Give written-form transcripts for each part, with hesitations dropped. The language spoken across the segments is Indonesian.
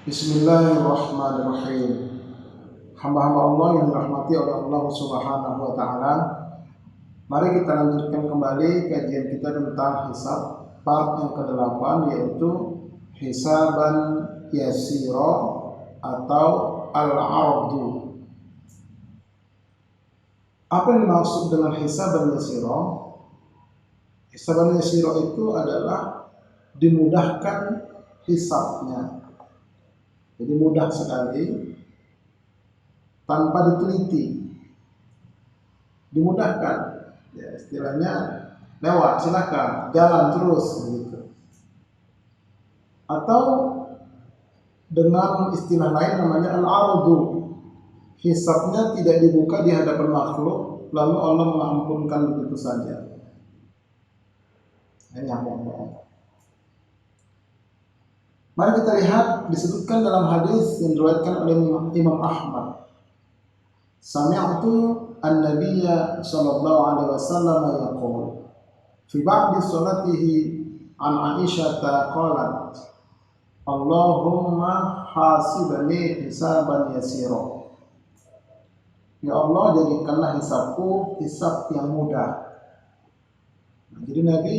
Bismillahirrahmanirrahim. Hamba-hamba Allah yang dirahmati oleh Allah Subhanahu wa taala. Mari kita lanjutkan kembali kajian kita tentang hisab part yang ke-8, yaitu hisaban yasira atau al-ardu. Apa yang dimaksud dengan hisaban yasira? Hisaban yasira itu adalah dimudahkan hisabnya. Jadi mudah sekali, tanpa diteliti, dimudahkan. Ya, istilahnya lewat, silakan jalan terus begitu. Atau dengan istilah lain namanya al-ardu. Hisabnya tidak dibuka di hadapan makhluk, lalu Allah mengampunkan begitu saja. Ini yang Mari kita lihat, disebutkan dalam hadis yang diriwayatkan oleh Imam Ahmad. Sami'tu an-nabiyya sallallahu alaihi wasallam yaqul fi ba'di salatihi an Aisyah qalat Allahumma hasibni hisaban yasira. Ya Allah, jadikanlah hisabku hisab yang mudah. Jadi Nabi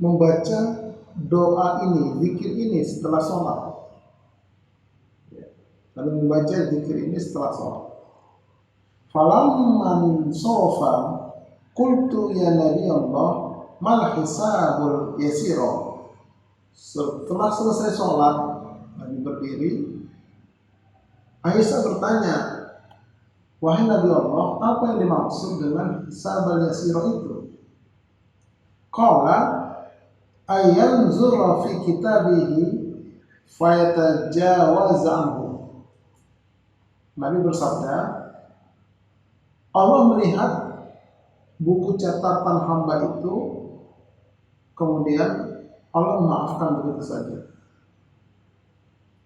membaca doa ini, zikir ini setelah sholat. Lalu membaca zikir ini setelah sholat. Falamman sofa qultu ya Nabi Allah mal hisabul yasira. Setelah selesai sholat, Nabi berdiri. Aisyah bertanya, wahai Nabi Allah, apa yang dimaksud dengan hisabul yasira itu? Qala ayanzura fi kitabihi fayatajawaz anhu. Nabi bersabda, Allah melihat buku catatan hamba itu, kemudian Allah memaafkan begitu saja.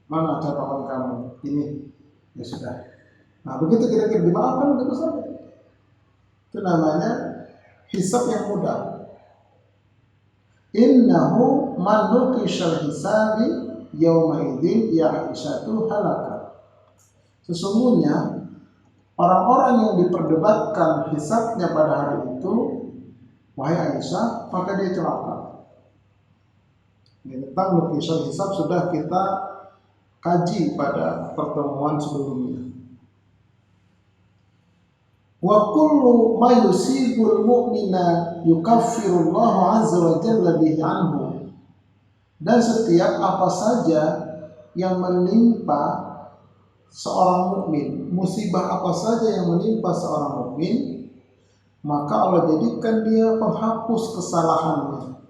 Mana catatan kamu? Ini, ya sudah. Nah, begitu kira-kira dimaafkan begitu saja. Itu namanya hisab yang mudah. Innahu man nuqishal hisabi yauma idzin ya'ishatu halaka. Sesungguhnya orang-orang yang diperdebatkan hisabnya pada hari itu, wahai Aisyah, maka dia celaka. Tentang nuqishal hisab sudah kita kaji pada pertemuan sebelumnya. Wa kullu ma yusibul mu'mina yukaffirullahu azza wa jalla bihi anhu. Dan setiap apa saja yang menimpa seorang mukmin, musibah apa saja yang menimpa seorang mukmin, maka Allah jadikan dia penghapus kesalahannya,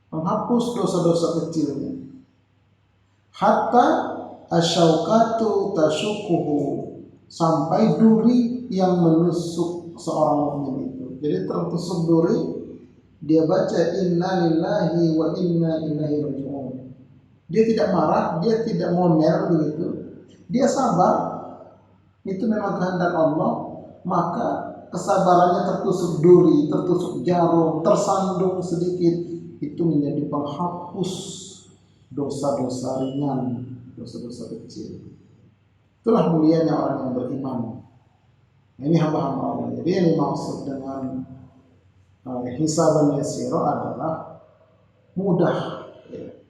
penghapus dosa-dosa kecilnya. Hatta asyaukatu tashukuhu, sampai duri yang menusuk seorang mukmin itu. Jadi tertusuk duri, dia baca inna lillahi wa inna ilaihi raji'un. Dia tidak marah, dia tidak ngomel begitu. Dia sabar. Itu memang kehendak Allah, maka kesabarannya tertusuk duri, tertusuk jarum, tersandung sedikit, itu menjadi penghapus dosa-dosa ringan, dosa-dosa kecil. Itulah mulianya orang yang beriman. Ini hamba-hamba Allah. Jadi yang dimaksud dengan hisaban yasira adalah mudah. Ya.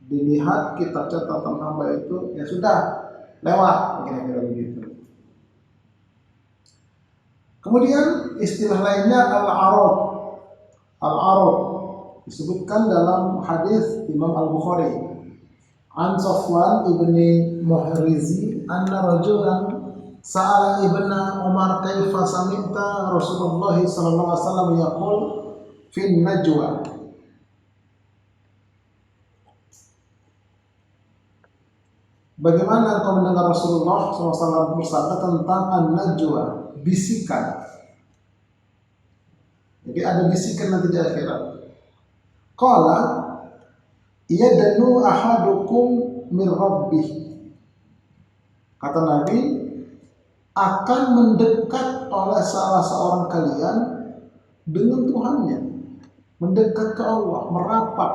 Dilihat kitab catatan hamba itu, ya sudah lewat, kira-kira begitu. Kemudian istilah lainnya al-arad. Al-arad disebutkan dalam hadis Imam Al-Bukhari. An Safwan ibni Muhrizi anna rajulan sa'ala ibna Umar kaifa sami'ta Rasulullah sallallahu alaihi wasallam yaqul fin najwa. Bagaimana engkau mendengar Rasulullah SAW bersabda tentang an-najwa, bisikan. Jadi ada bisikan nanti di akhirat. Qala yadnu ahadukum min rabbih. Kata Nabi, akan mendekat oleh salah seorang kalian dengan Tuhannya, mendekat ke Allah, merapat.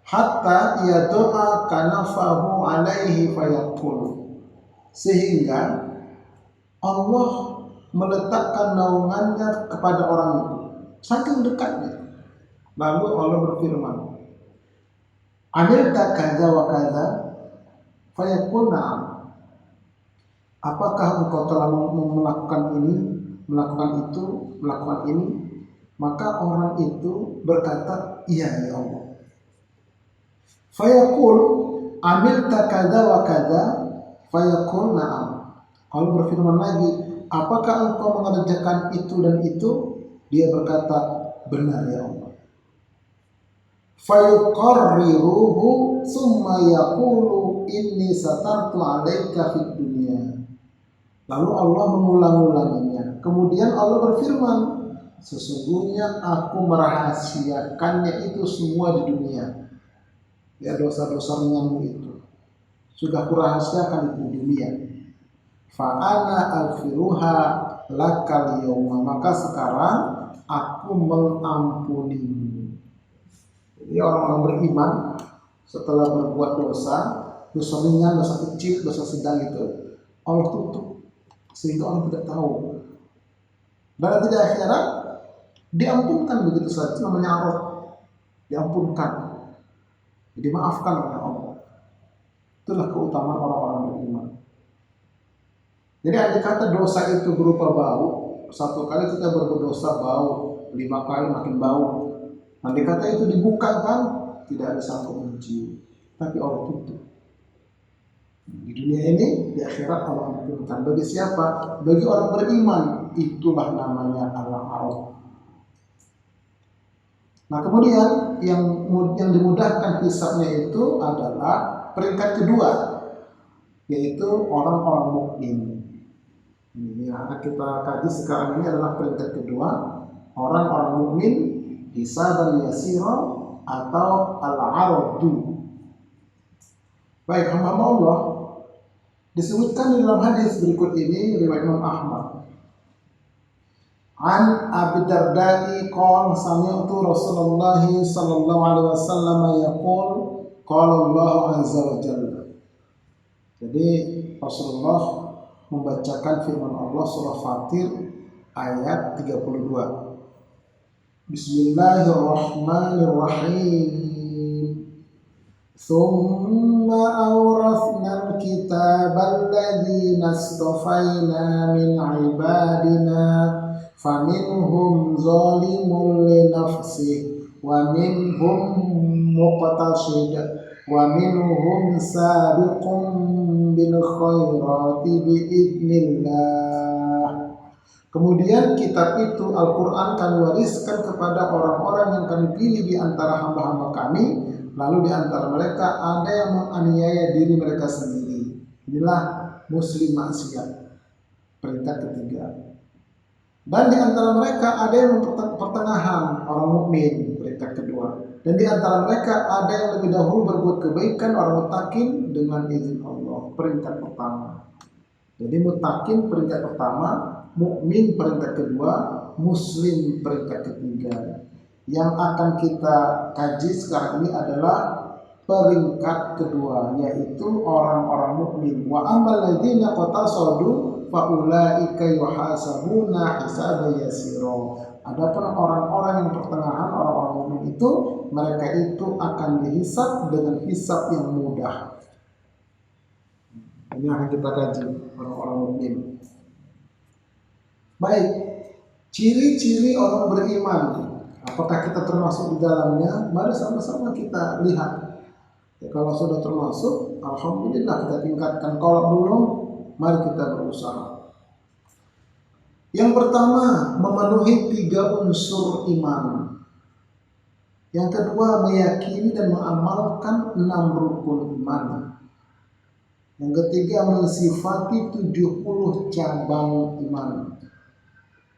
hatta yadu'a kanafahu alaihi fayaqul, sehingga Allah meletakkan naungannya kepada orang itu saking dekatnya. Lalu Allah berfirman, amilta kadza wa kadza, fayaqul na'am, apakah engkau telah melakukan ini, melakukan itu, melakukan ini? Maka orang itu berkata, iya ya Allah. Fayaqul amilta kadza wa kadza, fayaqul na'am. Allah berfirman lagi, apakah engkau mengerjakan itu dan itu? Dia berkata, benar ya Allah. Fayuqarriruhu summa yaqulu inni satartu 'alaika fid dunya. Lalu Allah mengulang-ulanginya. Kemudian Allah berfirman, sesungguhnya aku merahasiakannya itu semua di dunia. Ya, dosa-dosa ringanmu itu sudah kurahasiakan di dunia. Fa'ana aghfiruha lakal yawma, maka sekarang aku mengampunimu. Jadi orang-orang beriman setelah berbuat dosa ringan, dosa kecil, dosa sedang itu Allah tutup sehingga orang tidak tahu. Dan nanti di akhirat diampunkan begitu saja, namanya arad, diampunkan, dimaafkan oleh Allah. Itulah keutamaan orang-orang beriman. Jadi andai kata dosa itu berupa bau, satu kali kita berbuat dosa bau, 5 kali makin bau. Andai kata itu dibuka kan, tidak ada sangkut mencium, tapi Allah tutup. Di dunia ini, di akhirat Allah ampunkan. Bagi siapa? Bagi orang beriman, itulah namanya al-arad. Nah, kemudian yang dimudahkan hisabnya itu adalah peringkat kedua, yaitu orang-orang mukmin. Ini yang kita kaji sekarang ini adalah peringkat kedua, orang-orang mukmin, hisaban yasira atau al-aradu. Baik, hamba Allah disebutkan di dalam hadis berikut ini riwayat Imam Ahmad. An Abi Darda'i qala sami'tu Rasulullah sallallahu alaihi wasallam yaqul qala Allah azza wa jalla. Jadi Rasulullah membacakan firman Allah surah Fatir ayat 32. Bismillahirrahmanirrahim. Thumma awrathna al-kitaba alladhina astafaina min ibadina faminhum zalimun li nafsihi wa minhum muqtasid wa minhum sabiqun bil khairati biidznillah. Kemudian kitab itu Al-Quran kami wariskan kepada orang-orang yang kami pilih di antara hamba-hamba kami. Lalu di antara mereka ada yang menganiaya diri mereka sendiri. Inilah muslim maksiat, perintah ketiga. Dan di antara mereka ada yang pertengahan, orang mukmin, perintah kedua. Dan di antara mereka ada yang lebih dahulu berbuat kebaikan, orang muttaqin dengan izin Allah, perintah pertama. Jadi muttaqin perintah pertama, mukmin perintah kedua, muslim perintah ketiga. Yang akan kita kaji sekarang ini adalah peringkat kedua, yaitu orang-orang mukmin. Wa ammal ladzina qatasadu fa ulaika yuhasabuna hisaban yasira. Adapun orang-orang yang pertengahan, orang-orang mukmin itu, mereka itu akan dihisab dengan hisab yang mudah. Ini akan kita kaji orang-orang mukmin. Baik, ciri-ciri orang beriman. Apakah kita termasuk di dalamnya? Mari sama-sama kita lihat. Ya, kalau sudah termasuk, alhamdulillah kita tingkatkan. Kalau belum, mari kita berusaha. Yang pertama, memenuhi 3 unsur iman. Yang kedua, meyakini dan mengamalkan 6 rukun iman. Yang ketiga, mensifati 70 cabang iman.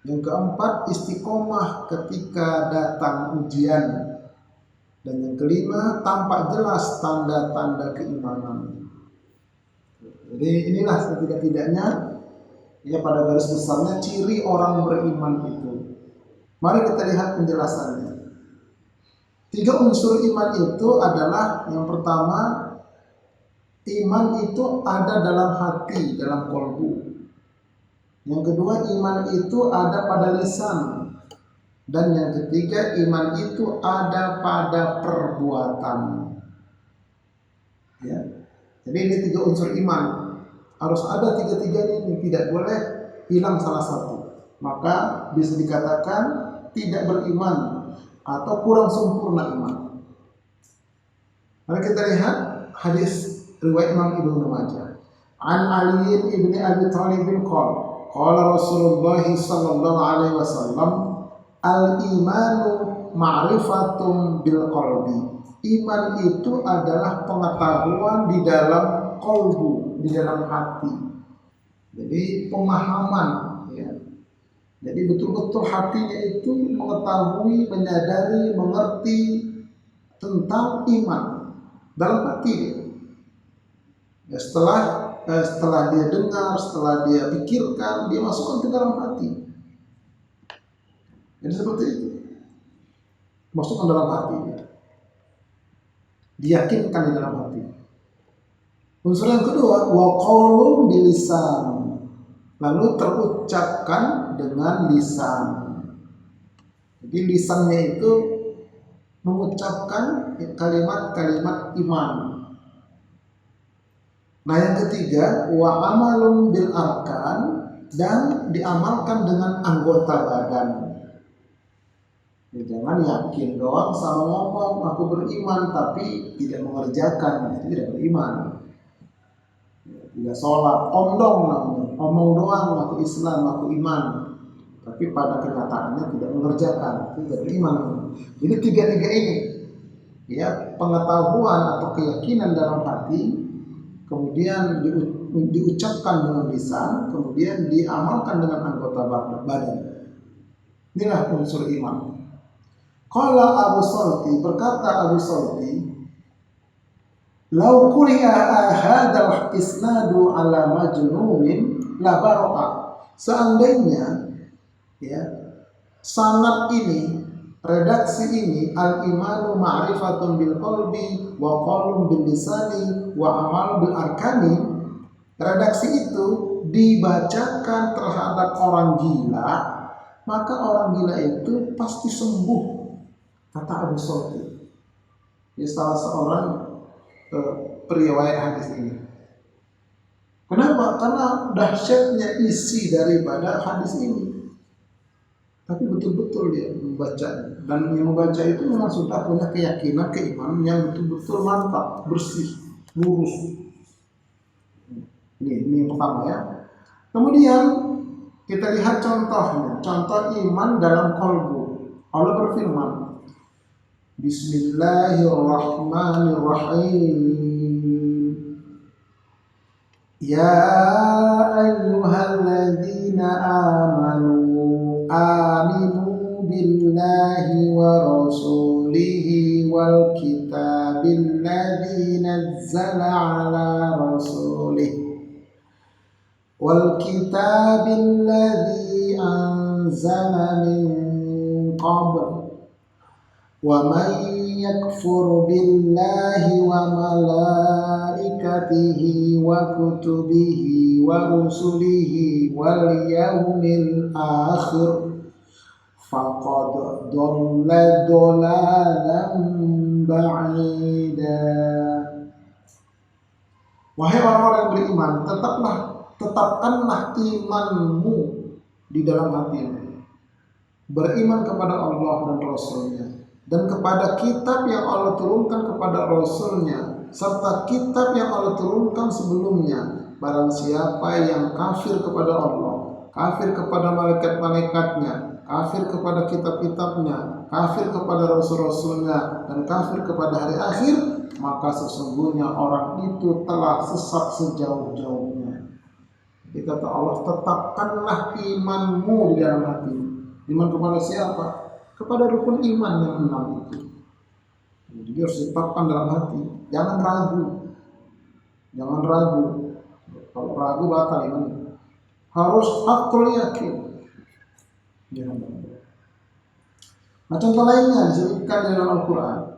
Yang keempat, istiqomah ketika datang ujian. Dan yang kelima, tampak jelas tanda-tanda keimanan. Jadi inilah setidak-tidaknya, ya pada garis besarnya, ciri orang beriman itu. Mari kita lihat penjelasannya. Tiga unsur iman itu adalah yang pertama, iman itu ada dalam hati, dalam kolbu. Yang kedua, iman itu ada pada lisan. Dan yang ketiga, iman itu ada pada perbuatan. Ya. Jadi ini tiga unsur iman. Harus ada tiga-tiganya ini, tidak boleh hilang salah satu. Maka bisa dikatakan tidak beriman atau kurang sempurna iman. Mari kita lihat hadis riwayat Imam Ibnu Majah. An Ali ibn Abi Thalib qala Rasulullah sallallahu alaihi wasallam, al-imanu ma'rifatun bil qalbi. Iman itu adalah pengetahuan di dalam qalbu, di dalam hati. Jadi pemahaman, ya. Jadi betul-betul hatinya itu mengetahui, menyadari, mengerti tentang iman dalam hati dia. Ya, setelah dia dengar, setelah dia pikirkan, dia masukkan ke dalam hati. Jadi seperti itu, masukkan dalam hati dia, diyakinkan di dalam hati. Unsur yang kedua, wa qaulun bilisan, lalu terucapkan dengan lisan. Jadi lisannya itu mengucapkan kalimat-kalimat iman. Nah yang ketiga, wa amalun bil arkan, dan diamalkan dengan anggota badan. Ya, jangan yakin doang sama ngomong aku beriman tapi tidak mengerjakan, itu tidak beriman. Ya, tidak sholat, omdong namanya, omong doang aku Islam, aku iman, tapi pada kenyataannya tidak mengerjakan, itu tidak beriman. Jadi tiga-tiga ini, ya, pengetahuan atau keyakinan dalam hati, kemudian diucapkan dengan lisan, kemudian diamalkan dengan anggota badan. Inilah unsur iman. Qala Abu Salti, berkata Abu Salti, "Lau quri'a hadzal isnadu ala majnunin la baro'a." Seandainya, ya, sanad ini, redaksi ini, al-imanu ma'rifatun bil qalbi wa qaulun bil lisani wa amal bil arkani, redaksi itu dibacakan terhadap orang gila, maka orang gila itu pasti sembuh, kata Abu Salti. Ini salah seorang periwayat hadis ini. Kenapa? Karena dahsyatnya isi daripada hadis ini. Tapi betul-betul dia membaca, dan yang membaca itu memang sudah punya keyakinan, keimanan yang betul-betul mantap, bersih, lurus. Ini yang pertama, ya. Kemudian kita lihat contohnya, contoh iman dalam qalbu. Allah berfirman, Bismillahirrahmanirrahim. Ya ayyuhalladzina amanu aminu billahi wa rasulihi wal kitabil ladzi nazzala ala rasulihi wal kitabil ladzi anzala min qabl wa man yakfur billahi wa malaikatihi wa kutubihi wa rusulihi wal yawmil akhir faqad dhalla dhalalan ba'ida. Wahai orang-orang yang beriman, tetapkanlah imanmu di dalam hatimu, beriman kepada Allah dan Rasulnya, dan kepada kitab yang Allah turunkan kepada Rasulnya, serta kitab yang Allah turunkan sebelumnya. Barang siapa yang kafir kepada Allah, kafir kepada malaikat-malaikatnya, kafir kepada kitab-kitabnya, kafir kepada rasul-rasulnya, dan kafir kepada hari akhir, maka sesungguhnya orang itu telah sesat sejauh-jauhnya. Jadi kata Allah, tetapkanlah imanmu di dalam hati. Iman kepada siapa? Kepada rukun iman yang 6 itu. Jadi harus ditetapkan dalam hati. Jangan ragu. Jangan ragu. Kalau ragu batal iman. Harus hakul yakin. Jangan ragu. Nah, contoh lainnya disebutkan dalam Al-Quran.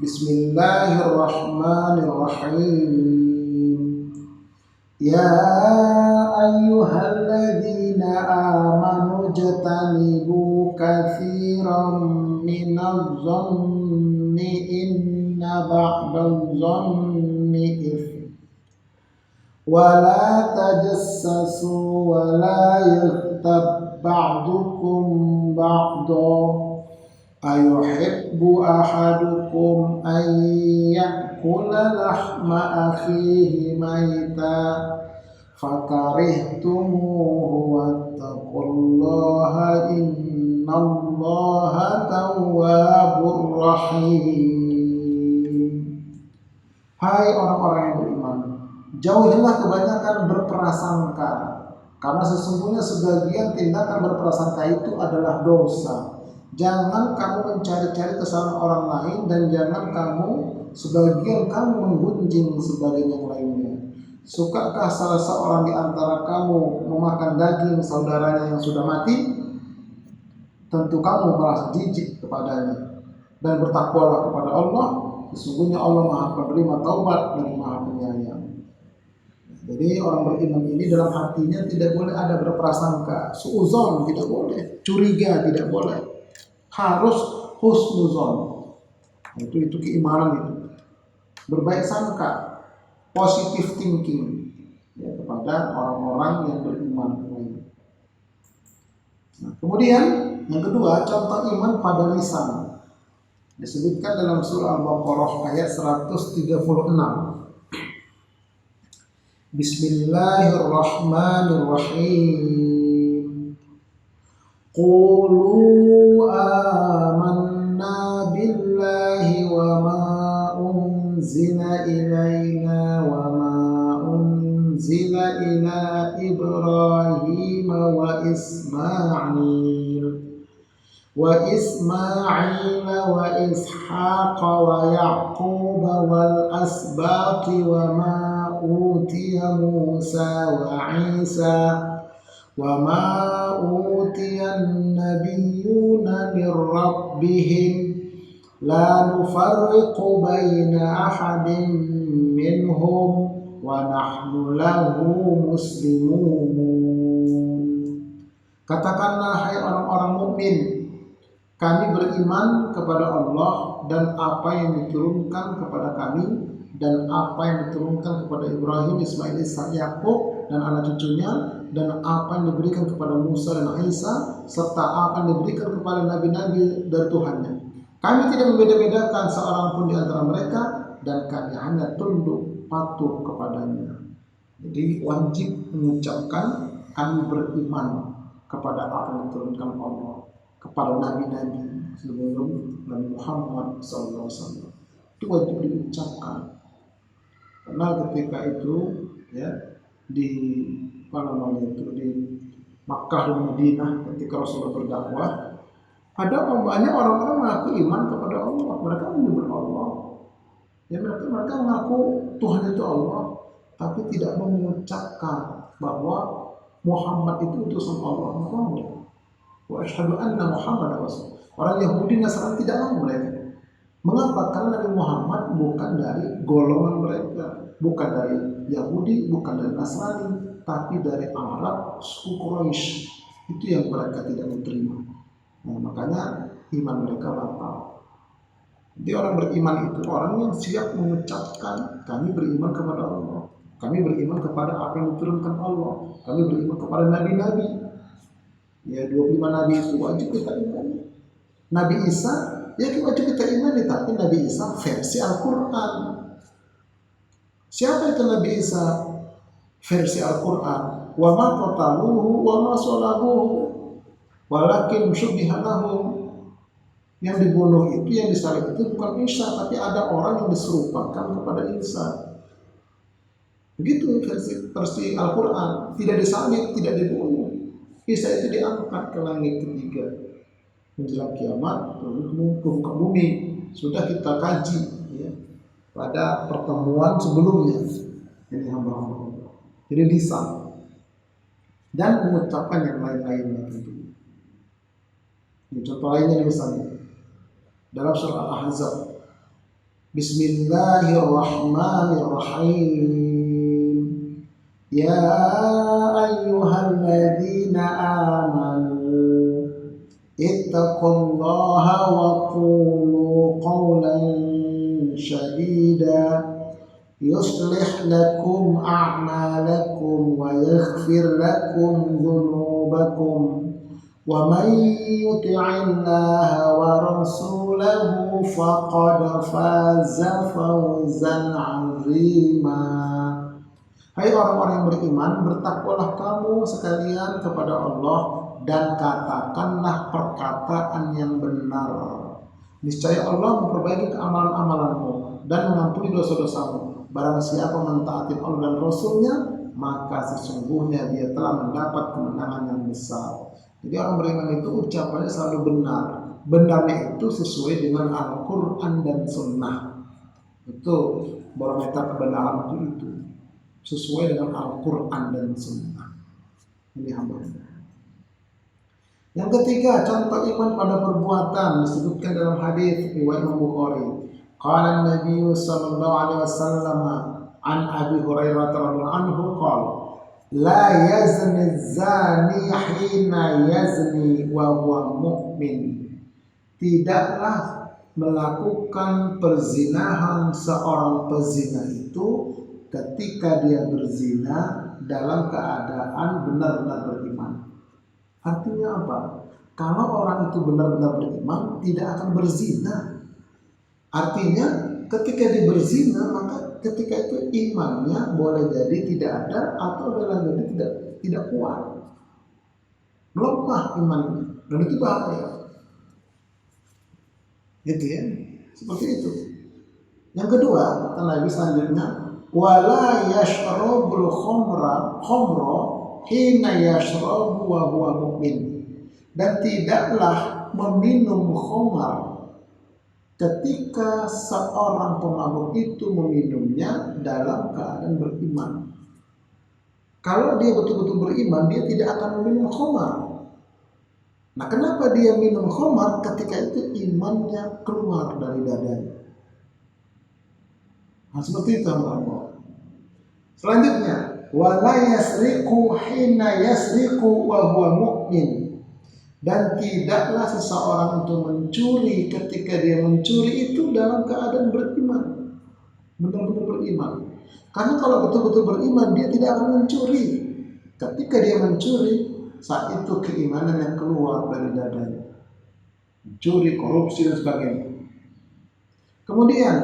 Bismillahirrahmanirrahim. Ya ayyuhalladzina amanu jatanibu katsiran minadh dhanni inna ba'dadh dhanni itsm wa la tajassasu wa la yaghtab ba'dukum ba'da ayuhibbu ahadukum an ya'kula lahma akhihi maita fakarihtumuhu wattaqullaha innallaha tawwabur rahim. Hai orang-orang yang beriman, jauhilah kebanyakan berprasangka, karena sesungguhnya sebagian tindakan berprasangka itu adalah dosa. Jangan kamu mencari-cari kesalahan orang lain, dan jangan sebagian kamu menggunjing sebagian yang lainnya. Sukakah salah seorang di antara kamu memakan daging saudaranya yang sudah mati? Tentu kamu merasa jijik kepadanya. Dan bertakwalah kepada Allah, sesungguhnya Allah Maha Penerima Taubat dan Maha Penyayang. Jadi orang beriman ini dalam hatinya tidak boleh ada berprasangka, suudzon tidak boleh, curiga tidak boleh. Harus husnuzon. Itu keimanan itu. Berbaik sangka, positive thinking ya, kepada orang-orang yang beriman. Nah, kemudian yang kedua, contoh iman pada lisan. Disebutkan dalam surah Al-Baqarah ayat 136. Bismillahirrahmanirrahim. Qulu amanna billahi wa ma unzila ilaina wa ma unzila ila Ibrahim wa Ismail wa Ishaq wa Yaqub wal asbati wa ma utiya Musa wa Isa وَمَا أُوتِيَ النَّبِيُّونَ مِنْ رَبِّهِمْ لَا نُفَرِّقُ بَيْنَ أَحَدٍ مِّنْهُمْ وَنَحْنُ لَهُ مُسْلِمُونَ. Katakanlah, hai orang-orang mukmin, kami beriman kepada Allah dan apa yang diturunkan kepada kami, dan apa yang diturunkan kepada Ibrahim, Ismail, Ishak, Yakub dan anak cucunya, dan apa yang diberikan kepada Musa dan Isa, serta apa yang diberikan kepada nabi-nabi dari Tuhannya. Kami tidak membeda-bedakan seorang pun di antara mereka, dan kami hanya tunduk patuh kepadanya. Jadi wajib mengucapkan kami beriman kepada apa yang diturunkan Allah kepada nabi-nabi sebelum Nabi Muhammad SAW. Itu wajib diucapkan. Karena ketika itu ya di Makkah dan Madinah ketika Rasulullah berdakwah, ada banyak orang-orang mengaku iman kepada Allah, mereka menyebut Allah, ya mereka mengaku Tuhan itu Allah, tapi tidak mengucapkan bahwa Muhammad itu utusan Allah. Wa asyhadu anna Muhammadar Rasul. Orang Yahudi Nasrani tidak mau mereka. Mengapa? Karena Nabi Muhammad bukan dari golongan mereka, bukan dari Yahudi, bukan dari Nasrani, tapi dari Arab, suku Quraisy. Itu yang mereka tidak menerima. Nah, makanya iman mereka batal. Jadi orang beriman itu orang yang siap mengucapkan kami beriman kepada Allah, kami beriman kepada apa yang diturunkan Allah, kami beriman kepada nabi-nabi. Ya 25 nabi itu wajib kita imani. Nabi Isa ya wajib kita imani, tapi Nabi Isa versi Al-Quran. Siapa itu Nabi Isa versi Al-Quran? Wa ma qataluhu wa ma salabuhu walakin syubbiha lahum. Yang dibunuh itu, yang disalib itu bukan Isa, tapi ada orang yang diserupakan kepada Isa. Begitu versi Al-Quran. Tidak disalib, tidak dibunuh. Isa itu diangkat ke langit ketiga menjelang kiamat, lalu ke muka bumi. Sudah kita kaji ya, pada pertemuan sebelumnya. Ini hamba-hamba Allah. Jadi lisan dan mengucapkan yang lain-lainnya tentu. Ini contoh lainnya misalnya dalam surah Al-Ahzab. Bismillahirrahmanirrahim. Ya ayyuhalladzina amanu ittaqullaha wa qulu qawlan sadida yuslih lakum a'malakum wa yaghfir lakum dhunubakum wa man yuti'illaha wa rasulahu faqad faza fawzan 'azima. Hai orang-orang yang beriman, bertakwalah kamu sekalian kepada Allah dan katakanlah perkataan yang benar. Niscaya Allah memperbaiki amalan-amalanmu dan mengampuni dosa-dosamu. Barang siapa mentaati Allah dan Rasulnya, maka sesungguhnya dia telah mendapat kemenangan yang besar. Jadi orang beriman itu ucapannya selalu benar. Benarnya itu sesuai dengan Al-Quran dan Sunnah. Itu barometer kebenaran itu sesuai dengan Al-Quran dan Sunnah. Ini hamba. Yang ketiga, contoh iman pada perbuatan disebutkan dalam hadis riwayat Imam Bukhari. Qala Nabi sallallahu alaihi wasallam an Abi Hurairah radhiyallahu anhu qala la yazni zani hina yazni wa huwa mu'min. Tidaklah melakukan perzinahan seorang pezina itu ketika dia berzina dalam keadaan benar-benar beriman. Artinya apa? Kalau orang itu benar-benar beriman, tidak akan berzina. Artinya ketika dia berzina, maka ketika itu imannya boleh jadi tidak ada atau boleh jadi tidak kuat, melemah imannya, dan itu bahaya. Gitu ya, seperti itu. Yang kedua, kata Nabi selanjutnya, wala yashrabul khamra hina yashrabu wa huwa mu'min. Dan tidaklah meminum khamar ketika seorang pemabuk itu meminumnya dalam keadaan beriman. Kalau dia betul-betul beriman, dia tidak akan meminum khamar. Nah, kenapa dia minum khamar? Ketika itu imannya keluar dari dadanya. Nah, seperti itu Allah. Selanjutnya, wala yasriqu hina yasriqu wa huwa mu'min. Dan tidaklah seseorang itu mencuri ketika dia mencuri itu dalam keadaan beriman, benar-benar beriman. Karena kalau betul-betul beriman, dia tidak akan mencuri. Ketika dia mencuri, saat itu keimanan yang keluar dari dadanya, mencuri, korupsi dan sebagainya. Kemudian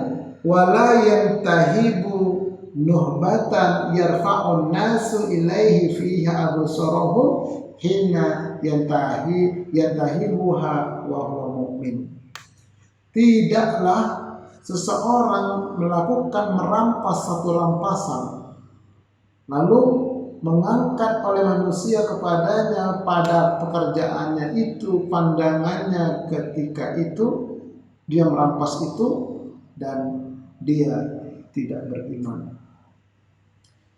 wala yantahibu nuhbatan yarfa'un nasu ilaihi fiha absarahum hina yantahibuha wa huwa mu'min. Tidaklah seseorang melakukan merampas satu rampasan lalu mengangkat oleh manusia kepadanya pada pekerjaannya itu, pandangannya ketika itu dia merampas itu dan dia tidak beriman.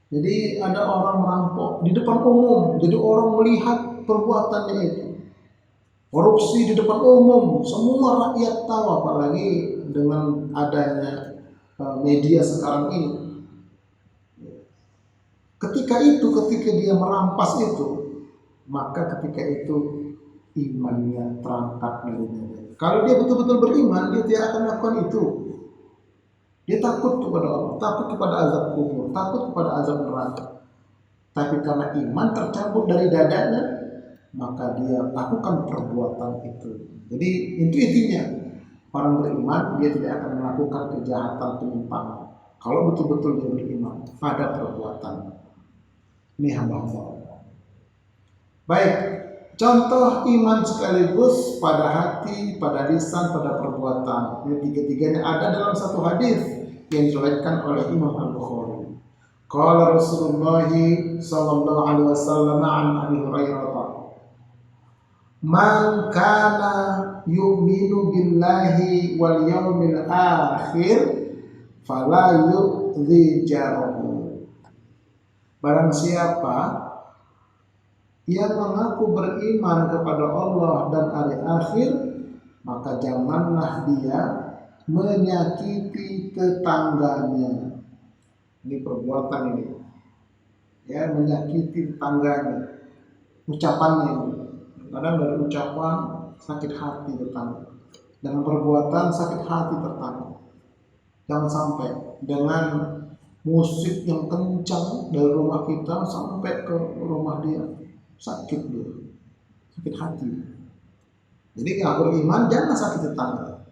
Jadi ada orang merampok di depan umum, jadi orang melihat perbuatannya itu. Korupsi di depan umum, semua rakyat tahu, apalagi dengan adanya media sekarang ini. Ketika dia merampas itu, maka ketika itu imannya terangkat dari dada. Kalau dia betul-betul beriman, dia tidak akan melakukan itu. Dia takut kepada Allah, takut kepada azab kubur, takut kepada azab neraka. Tapi karena iman tercabut dari dadanya, maka dia lakukan perbuatan itu. Jadi itu intinya, orang beriman dia tidak akan melakukan kejahatan penyimpangan kalau betul-betul dia beriman pada perbuatan. Ini hamba-hamba. Baik, contoh iman sekaligus pada hati, pada lisan, pada perbuatan. Ini tiga-tiganya ada dalam satu hadis yang diriwayatkan oleh Imam Al-Bukhari. Qala Rasulullah sallallahu alaihi wasallam an Abi Hurairah, "Man kana yu'minu billahi wal yawmil akhir fala yu'dhi jarahu." Barang siapa yang mengaku beriman kepada Allah dan hari akhir, maka janganlah dia menyakiti tetangganya. Ini perbuatan ini, ya, menyakiti tetangganya. Ucapannya ini, kadang dari ucapan sakit hati tetangga, dengan perbuatan sakit hati tetangga. Jangan sampai dengan musik yang kencang dari rumah kita sampai ke rumah dia, sakit dia, sakit hati. Jadi yang beriman jangan sakit tetangga.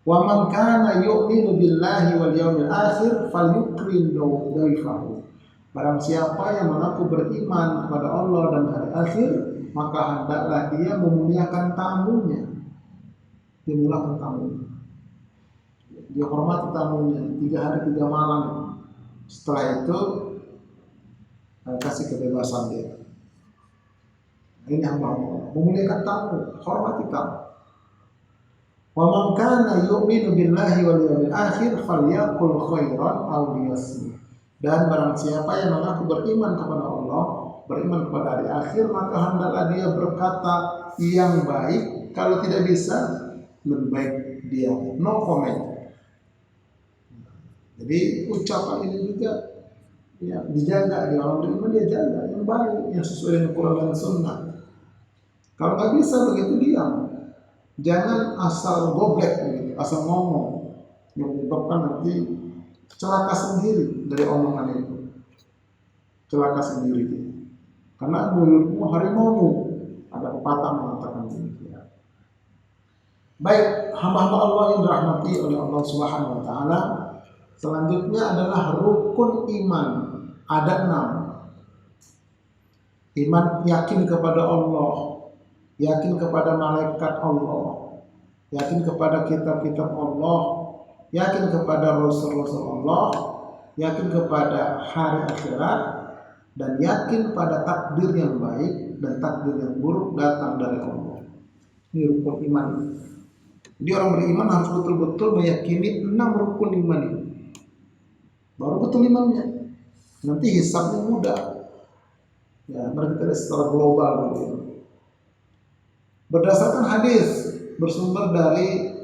Wa man kana yu'minu billahi wal yawmil akhir falyukrim dayfahu. Barang siapa yang mengaku beriman kepada Allah dan hari akhir, maka hendaklah dia memuliakan tamunya. Dimuliakan tamunya. Dia hormati tamunya 3 hari 3 malam. Setelah itu kasih kebebasan dia. Ini hamba Allah, memuliakan tamu, hormati tamu. Wa man kana yu'minu billahi wal yawmil akhir falyaqul khairan aw liyasmut. Dan barang siapa yang mengaku beriman kepada Allah, beriman kepada hari akhir, maka hendaklah dia berkata yang baik. Kalau tidak bisa, lebih baik dia no comment. Jadi ucapan ini juga, ya, dijaga. Di orang beriman dia jaga yang baik, yang sesuai dengan Quran dan Sunnah. Kalau nggak bisa begitu diam. Jangan asal goblek begitu, asal ngomong yang menyebabkan nanti celaka sendiri dari omongan itu. Celaka sendiri. Karena mulutmu harimaumu. Ada pepatah mengatakan demikian. Baik, hamba-hamba Allah yang dirahmati oleh Allah Subhanahu wa taala, selanjutnya adalah rukun iman. Ada 6. Iman yakin kepada Allah, yakin kepada malaikat Allah, yakin kepada kitab-kitab Allah, yakin kepada Rasul-Rasul Allah, yakin kepada hari akhirat, dan yakin pada takdir yang baik dan takdir yang buruk datang dari Allah. Ini rukun iman. Jadi orang beriman harus betul-betul meyakini 6 rukun iman ini. Baru betul imannya. Nanti hisabnya mudah. Ya, berarti secara global gitu. Berdasarkan hadis bersumber dari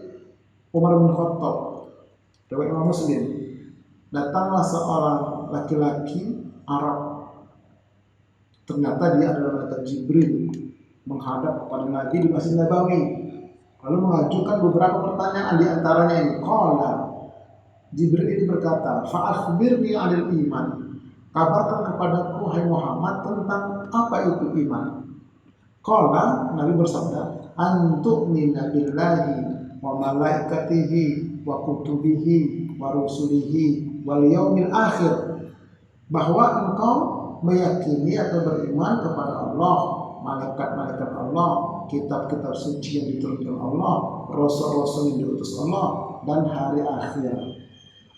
Umar bin Khattab, riwayat Imam Muslim, datanglah seorang laki-laki Arab. Ternyata dia adalah malaikat Jibril menghadap kepada Nabi di Masjid Nabawi, lalu mengajukan beberapa pertanyaan. Di antaranya ini, qala, Jibril itu berkata, fa'akhbirni 'anil iman. Kabarkan kepadaku hai Muhammad tentang apa itu iman. Qala, Nabi bersabda, antu'mina billahi wa malaikatihi wa kutubihi wa rusulihi wal yaumil akhir. Bahwa engkau meyakini atau beriman kepada Allah, malaikat-malaikat Allah, kitab-kitab suci yang diturunkan Allah, rasul-rasul yang diutus Allah, dan hari akhir.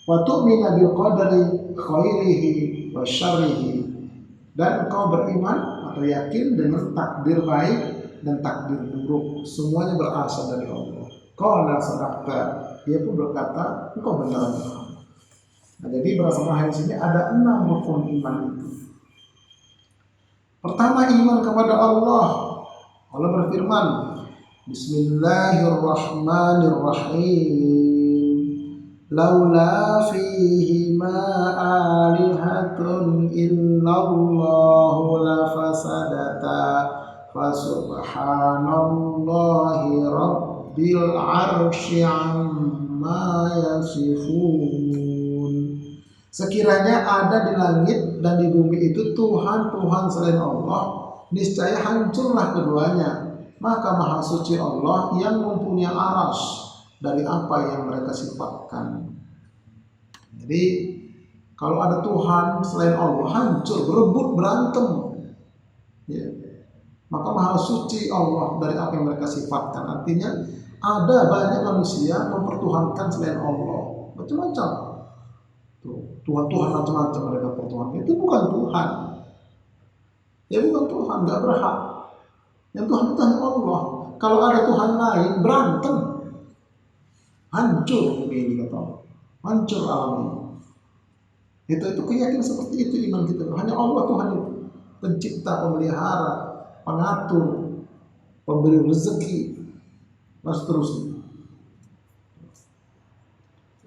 Wa tu'mina bil qadari khairihi wa syarrihi. Dan engkau beriman atau yakin dengan takdir baik dan takdir buruk, semuanya berasal dari Allah. Qala sadaqta. Dia pun berkata, engkau benar. Nah, jadi berdasarkan hadis ini ada 6 rukun iman itu. Pertama, iman kepada Allah. Allah berfirman, Bismillahirrahmanirrahim. Laula fihi ma alihatun illallahu lafasadata fasubhanallahi rabbil arsy amma yasifun. Sekiranya ada di langit dan di bumi itu Tuhan-Tuhan selain Allah, niscaya hancurlah keduanya. Maka maha suci Allah yang mempunyai arsy dari apa yang mereka sifatkan. Jadi kalau ada Tuhan selain Allah, hancur, berebut, berantem, ya. Maka maha suci Allah dari apa yang mereka sifatkan. Artinya ada banyak manusia mempertuhankan selain Allah, macam-macam. Tuhan-Tuhan macam-macam mereka pertuhankan. Itu bukan Tuhan. Ya bukan Tuhan, gak berhak. Yang Tuhan itu hanya Allah. Kalau ada Tuhan lain, berantem, hancur bumi ini, kata Allah. Hancur alam ini. Itu keyakinan seperti itu iman kita. Hanya Allah Tuhan itu, pencipta, pemelihara, pengatur, pemberi rezeki, dan seterusnya.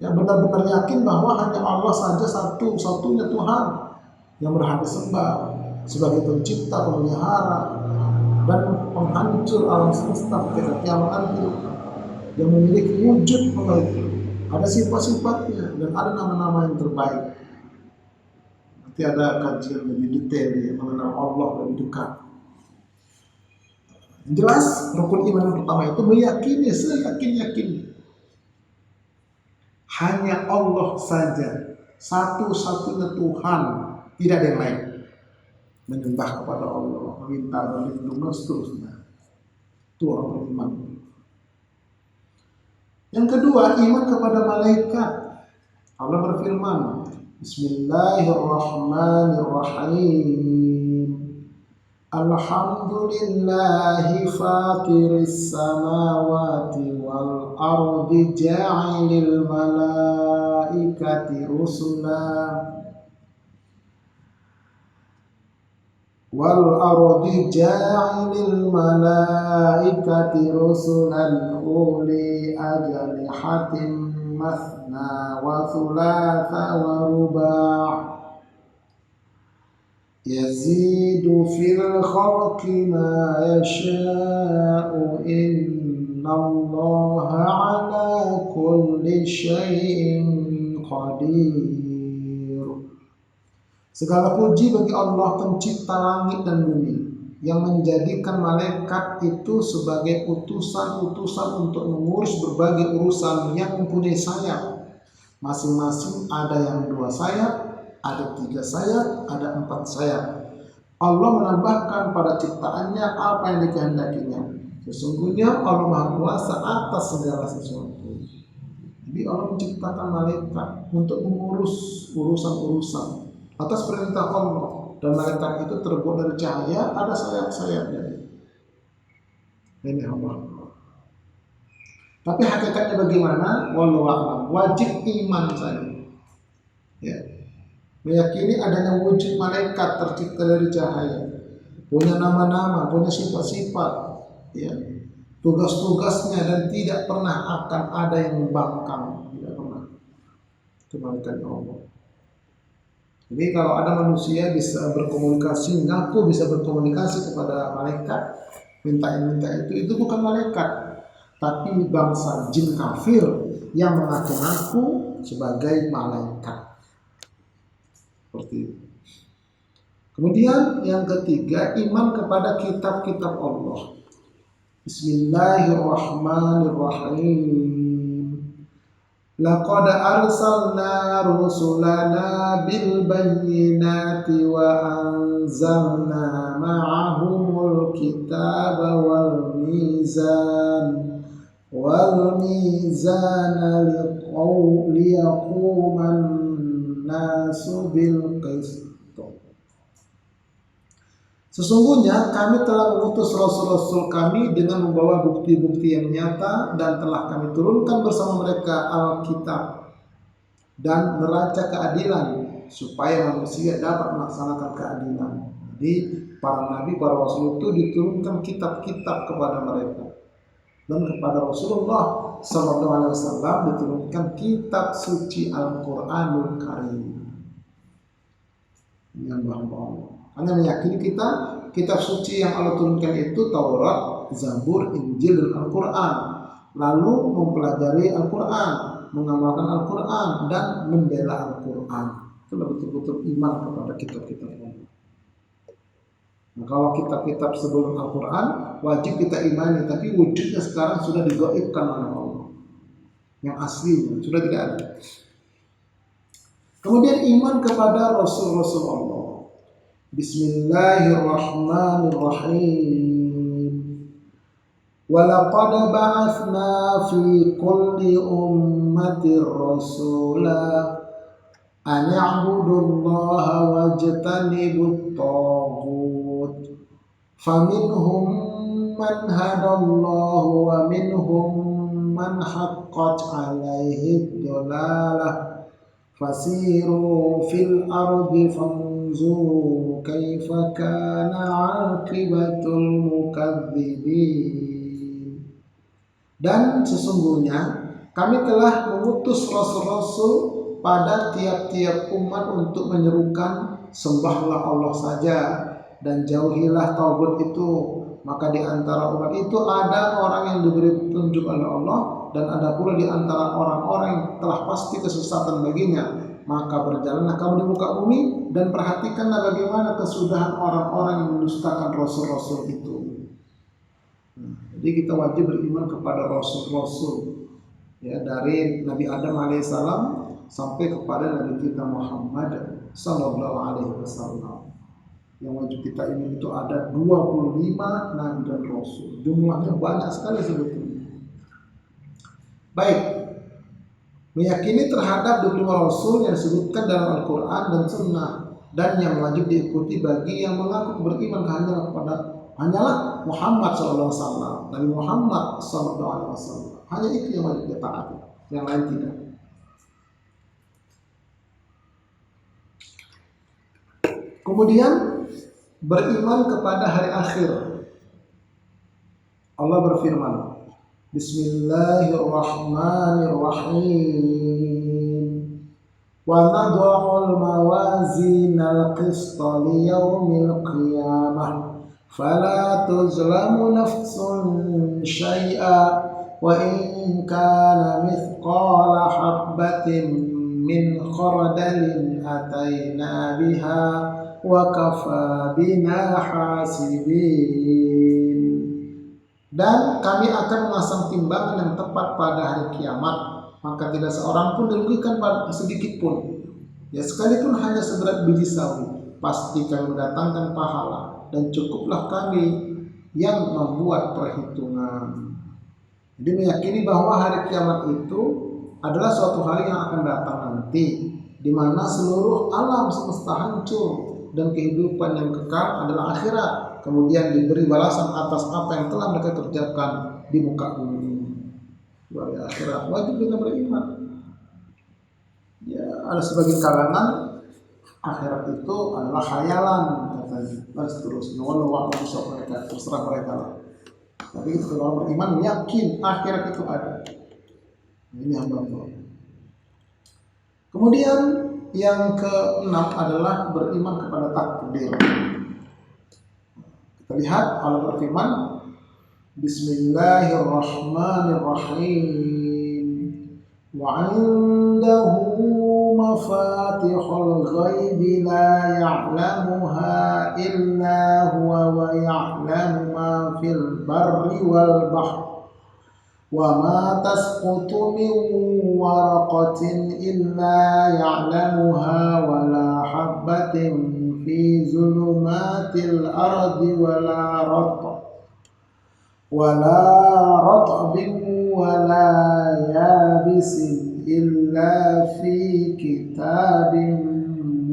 Yang benar-benar yakin bahwa hanya Allah saja satu-satunya Tuhan yang berhak disembah sebagai pencipta, pemelihara, dan penghancur alam semesta ketika kiamat nanti, yang memiliki wujud memiliki ada sifat-sifatnya dan ada nama-nama yang terbaik. Nanti ada kajian lebih detail ya, mengenal Allah lebih dekat. Yang jelas rukun iman yang pertama itu meyakini seyakin-yakinnya hanya Allah saja satu-satunya Tuhan, tidak ada yang lain. Menyembah kepada Allah, meminta perlindungan dan seterusnya. Itu orang beriman. Yang kedua, iman kepada malaikat. Allah berfirman, Bismillahirrahmanirrahim. Alhamdulillahi fatiris samawati wal ardi ja'ilil malaikati rusula wal ardi ja'ilil malaikati rusulan uli ajnihatin mathna wa thulatha wa ruba' yazidu fil khalqi ma yasha'u innallaha ala kulli syai'in qadir. Segala puji bagi Allah pencipta langit dan bumi yang menjadikan malaikat itu sebagai utusan-utusan untuk mengurus berbagai urusan yang mempunyai sayap. Masing-masing ada yang 2 sayap, ada 3 sayap, ada 4 sayap. Allah menambahkan pada ciptaannya apa yang dikehendakinya. Sesungguhnya Allah Maha Kuasa atas segala sesuatu. Jadi Allah menciptakan malaikat untuk mengurus urusan-urusan atas perintah Allah, dan malaikat itu terbuat dari cahaya, ada sayap-sayapnya. Ini Allah. Tapi hakikatnya bagaimana? Wallahu a'lam. Wajib iman saja. Ya. Meyakini adanya wujud malaikat tercipta dari cahaya, punya nama-nama, punya sifat-sifat, ya, tugas-tugasnya, dan tidak pernah akan ada yang membangkang, tidak pernah. Itu malaikat Allah. Jadi kalau ada manusia bisa berkomunikasi, ngaku bisa berkomunikasi kepada malaikat, minta itu bukan malaikat, tapi bangsa jin kafir yang mengaku-ngaku sebagai malaikat. Seperti itu. Kemudian yang ketiga, iman kepada kitab-kitab Allah. Bismillahirrahmanirrahim. Laqad arsalna rusulana bil bayyinati wa anzalna ma'ahumul kitaba wal mizana liyaquman nasu bil qist. Sesungguhnya kami telah mengutus rasul-rasul kami dengan membawa bukti-bukti yang nyata, dan telah kami turunkan bersama mereka Alkitab dan neraca keadilan supaya manusia dapat melaksanakan keadilan. Jadi para nabi, para rasul itu diturunkan kitab-kitab kepada mereka, dan kepada Rasulullah SAW diturunkan kitab suci Al-Quranul Karim. Ini yang Allah. Anda meyakini kita kitab suci yang Allah turunkan itu Taurat, Zabur, Injil, dan Al-Quran. Lalu mempelajari Al-Quran, mengamalkan Al-Quran, dan membela Al-Quran. Itulah betul-betul iman kepada kitab-kitab Allah. Nah, kalau kitab-kitab sebelum Al-Quran wajib kita imani, tapi wujudnya sekarang sudah digaibkan oleh Allah. Yang asli sudah tidak ada. Kemudian iman kepada Rasul-Rasul Allah. Bismillahirrahmanirrahim. Walaqad ba'atsna fi kulli ummatin rasula an i'budullaha wajtanibut taghut. Faminhum man hadallahu wa minhum man haqqat 'alaihi dhalalah. Fasiru fil ardi fanzuru kaifa kana 'aqibatul mukadzibin. Dan sesungguhnya kami telah mengutus rasul-rasul pada tiap-tiap umat untuk menyerukan sembahlah Allah saja dan jauhilah tauhid itu. Maka di antara umat itu ada orang yang diberi petunjuk oleh Allah dan ada pula di antara orang-orang yang telah pasti kesesatan baginya. Maka berjalanlah kamu di muka bumi dan perhatikanlah bagaimana kesudahan orang-orang yang mendustakan rasul-rasul itu. Jadi kita wajib beriman kepada rasul-rasul, ya, dari Nabi Adam alaihissalam sampai kepada Nabi kita Muhammad sallallahu alaihi wasallam. Yang wajib kita ini itu ada 25 nabi dan rasul. Jumlahnya banyak sekali sebetulnya. Baik, meyakini terhadap 25 rasul yang disebutkan dalam Al-Quran dan Sunnah, dan yang wajib diikuti bagi yang mengaku beriman hanyalah Muhammad SAW, Nabi Muhammad SAW. Hanya itu yang wajib kita taati, yang lain tidak. Kemudian beriman kepada hari akhir. Allah berfirman, Bismillahirrahmanirrahim. Wa nad'ul mawazinal qista liyaumil qiyamah fala tuzlamu nafsun syai'a wa in kana mithqala habbatin min khardalin ataina biha wa kafa bina hasibin. Dan kami akan memasang timbangan yang tepat pada hari kiamat, maka tidak seorang pun dirugikan sedikit pun, ya sekalipun hanya seberat biji sawi, pasti kami mendatangkan pahala dan cukuplah kami yang membuat perhitungan. Jadi meyakini bahwa hari kiamat itu adalah suatu hari yang akan datang nanti, di mana seluruh alam semesta hancur dan kehidupan yang kekal adalah akhirat, kemudian diberi balasan atas apa yang telah mereka kerjakan di muka bumi. Di akhirat wajib kita beriman. Ya, ada sebagian kalangan akhirat itu adalah khayalan katanya, dan seterusnya. Walau mereka terserah mereka lah. Tapi kita kalau beriman yakin akhirat itu ada. Ini hamba Allah. Kemudian yang keenam adalah beriman kepada takdir. Kita lihat Allah berfirman, Bismillahirrahmanirrahim. Wa 'indahu mafatihul ghaibi la ya'lamuha illa huwa wa ya'lamu ma fil barri wal bahri. وَمَا تَسْقُطُ مِنْ وَرَقَةٍ إِلَّا يَعْلَمُهَا وَلَا حَبَّةٍ فِي ظُلُمَاتِ الْأَرْضِ وَلَا رَطْبٍ وَلَا يَابِسٍ إِلَّا فِي كِتَابٍ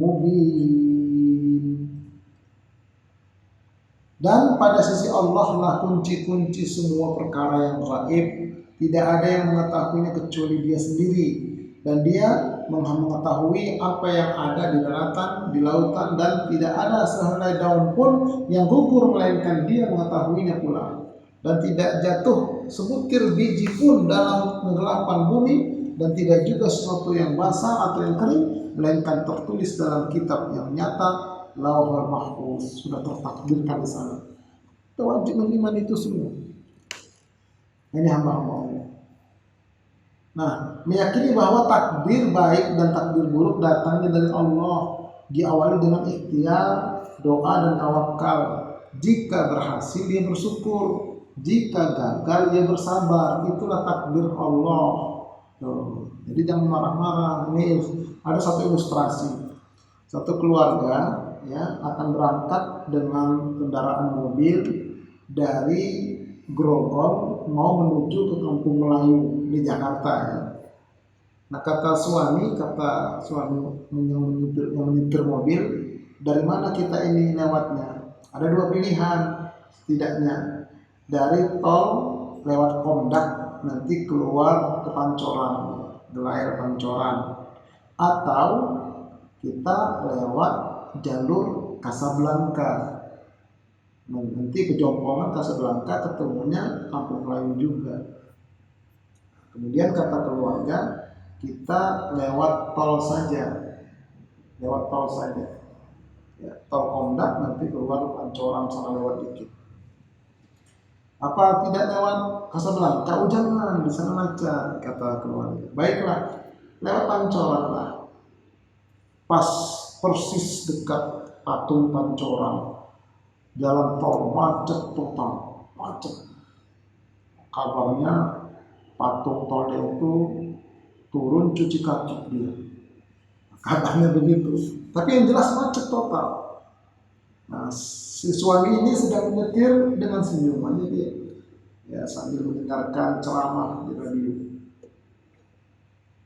مُبِينٍ. Dan pada sisi Allah lah kunci-kunci semua perkara yang gaib. Tidak ada yang mengetahuinya kecuali Dia sendiri, dan Dia mengetahui apa yang ada di daratan, di lautan, dan tidak ada sehelai daun pun yang gugur melainkan Dia mengetahuinya pula. Dan tidak jatuh sebutir biji pun dalam kegelapan bumi, dan tidak juga sesuatu yang basah atau yang kering melainkan tertulis dalam kitab yang nyata, Lauhul Mahfuz, sudah tertakdirkan di sana. Kita wajib beriman itu semua. Ini hamba-hamba Allah. Nah, meyakini bahwa takdir baik dan takdir buruk datangnya dari Allah, diawali dengan ikhtiar, doa dan tawakal. Jika berhasil dia bersyukur, jika gagal dia bersabar. Itulah takdir Allah. Jadi jangan marah-marah. Ini ada satu ilustrasi. Satu keluarga ya akan berangkat dengan kendaraan mobil dari Grogol mau menuju ke Kampung Melayu di Jakarta ya. Nah kata suami yang menyetir mobil, dari mana kita ini lewatnya? Ada dua pilihan setidaknya, dari tol lewat Kondak nanti keluar ke Pancoran, Delair Pancoran, atau kita lewat jalur Kasablanka. Nanti ke Jompongan, Kasablanka, ketemunya Kampung Melayu juga. Kemudian kata keluarga, kita lewat tol saja, ya, tol Kondak nanti keluar Pancoran sana lewat dikit. Apa tidak lewat Kasablanka? Oh jangan, di sana macet, kata keluarga. Baiklah, lewat Pancoran lah. Pas persis dekat patung Pancoran, jalan tol macet total, macet. Kabarnya patung tolnya itu turun cuci kaki dia. Kabarnya begitu. Tapi yang jelas macet total. Nah, si suami ini sedang menyetir dengan senyumannya dia, ya sambil mendengarkan ceramah di radio.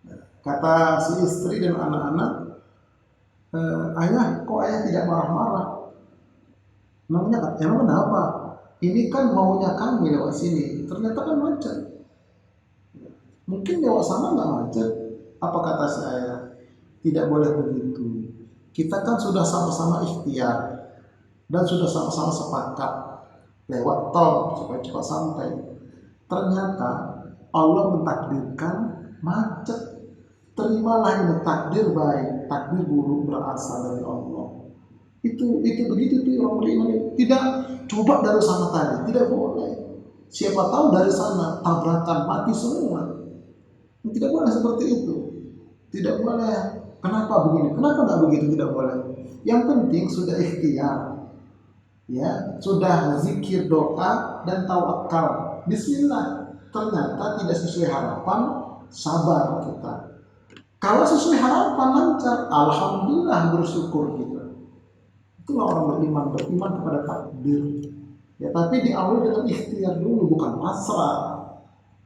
Nah, kata si istri dan anak-anak, ayah, kok ayah tidak marah-marah? Emang kenapa? Ini kan maunya kami lewat sini, ternyata kan macet. Mungkin lewat sana nggak macet. Apa kata saya? Tidak boleh begitu. Kita kan sudah sama-sama ikhtiar dan sudah sama-sama sepakat lewat tol supaya cepat sampai. Ternyata Allah mentakdirkan macet. Terimalah ini takdir baik, takdir buruk berasal dari Allah. Itu begitu tuh orang beriman. Tidak coba dari sana tadi, tidak boleh. Siapa tahu dari sana tabrakan mati semua. Tidak boleh seperti itu. Tidak boleh. Kenapa begini? Kenapa nggak begitu? Tidak boleh. Yang penting sudah ikhtiar, ya sudah zikir, doa dan tawakal. Bismillah. Ternyata tidak sesuai harapan, sabar kita. Kalau sesuai harapan lancar, alhamdulillah bersyukur kita. Itulah orang beriman kepada takdir. Ya, tapi diawali dengan ikhtiar dulu, bukan pasrah.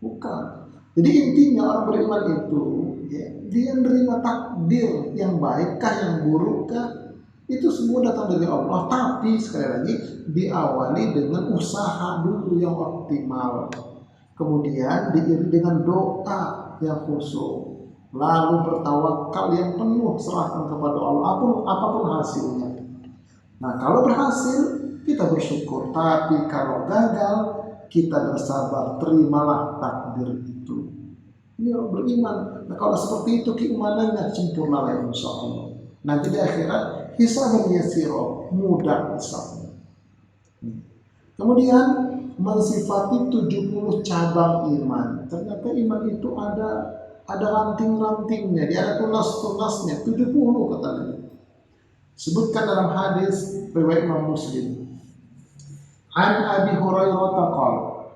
Bukan. Jadi intinya orang beriman itu, ya, dia menerima takdir yang baikkah, yang burukkah, itu semua datang dari Allah. Tapi sekali lagi diawali dengan usaha dulu yang optimal. Kemudian diiringi dengan doa yang khusyuk. Lalu bertawakal yang penuh, serahkan kepada Allah apapun hasilnya. Nah, kalau berhasil kita bersyukur, tapi kalau gagal kita bersabar, terimalah takdir itu. Ini orang beriman. Nah, kalau seperti itu keimanannya sempurna lah insya Allah. Nanti di akhirat hisabun yasiro, mudah hisabnya. Kemudian mensifati 70 cabang iman. Ternyata iman itu ada ranting-rantingnya, dia ada tunas-tunasnya, 70 kata Nabi. Sebutkan dalam hadis riwayat Imam Muslim. An Abi Hurairah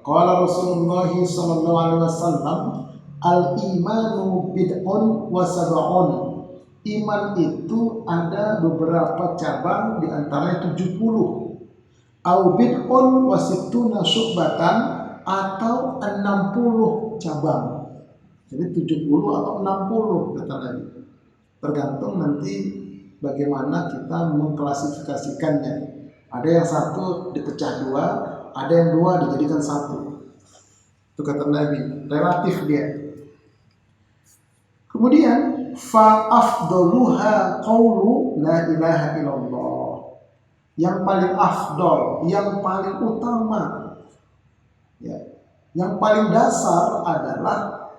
qala Rasulullah sallallahu alaihi wasallam, al-imanu bid'un wa sab'un. Iman itu ada beberapa cabang, di antaranya 70. Au bid'un wa sittuna syu'batan, atau 60 cabang. Jadi 70 atau 60 kata Nabi. Tergantung nanti bagaimana kita mengklasifikasikannya. Ada yang satu dipecah dua, ada yang dua dijadikan satu. Itu kata Nabi, relatif dia. Kemudian fa afdaluha qaulu la ilaha illallah. Yang paling afdal, yang paling utama, ya, yang paling dasar adalah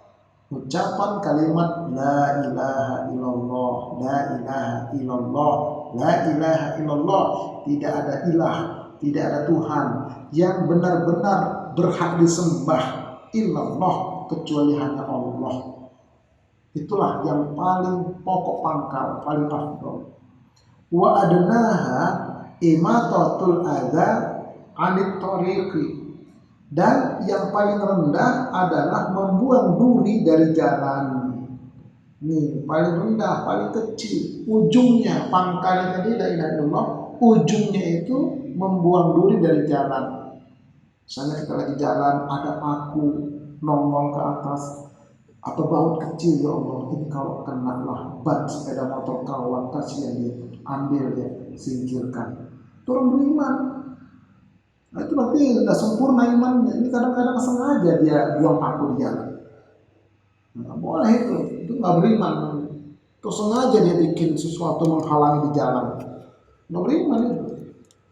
ucapan kalimat la ilaha illallah, la ilaha illallah, la ilaha illallah. Tidak ada ilah, tidak ada Tuhan yang benar-benar berhak disembah illallah kecuali hanya Allah. Itulah yang paling pokok pangkal, paling afdal. Wa adnaha imatatul adza 'anit thariqi. Dan yang paling rendah adalah membuang duri dari jalan. Nih, paling rendah, paling kecil. Ujungnya, pangkalnya tadi la ilaha illallah, ujungnya itu membuang duri dari jalan. Misalnya kita lagi jalan, ada paku nongol ke atas, atau baut kecil, ya Allah, ini kalau kena lah ban sepeda motor kawan, kasihan dia, ambil dia, singkirkan. Itu orang beriman. Nah, itu berarti sudah sempurna imannya. Ini kadang-kadang sengaja dia buang paku di jalan. Nggak boleh itu nggak beriman. Itu sengaja dia bikin sesuatu menghalangi di jalan. Nggak beriman itu.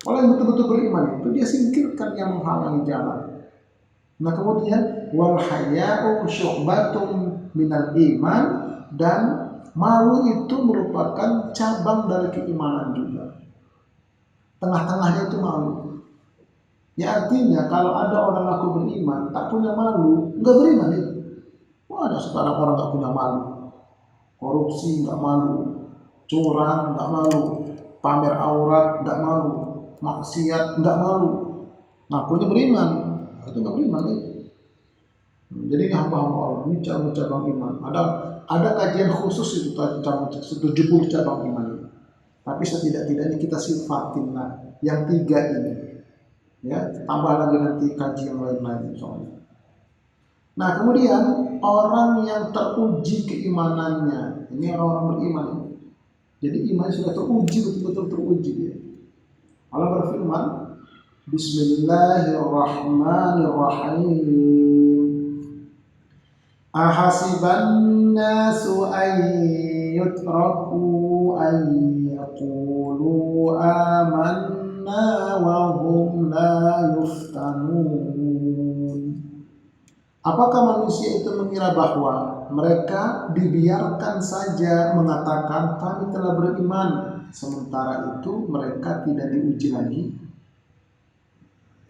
Kalau yang betul-betul beriman itu dia singkirkan yang menghalangi jalan. Nah kemudian wal haya'u syu'batun minal iman, dan malu itu merupakan cabang dari keimanan juga. Tengah-tengahnya itu malu. Ya artinya kalau ada orang aku beriman tak punya malu, nggak beriman itu. Wah, ada sekarang orang nggak punya malu, korupsi nggak malu, curang nggak malu, pamer aurat nggak malu, maksiat nggak malu, ngakunya beriman, itu nggak beriman itu. Jadi ini hamba-hamba Allah, ini cabang-cabang iman. Ada kajian khusus itu cabang 70 cabang iman ini. Tapi setidak-tidaknya kita sifatin lah yang 3 ini. Ya, tambah lagi nanti kaji yang lain-lain soalnya. Nah, kemudian orang yang teruji keimanannya, ini orang-orang beriman. Jadi iman sudah teruji, betul-betul teruji dia. Allah berfirman, Bismillahirrahmanirrahim. Ahasiban nasu an yutraku an yaqulu amanna wa hum la yuftanun. Apakah manusia itu mengira bahwa mereka dibiarkan saja mengatakan kami telah beriman, sementara itu mereka tidak diuji lagi?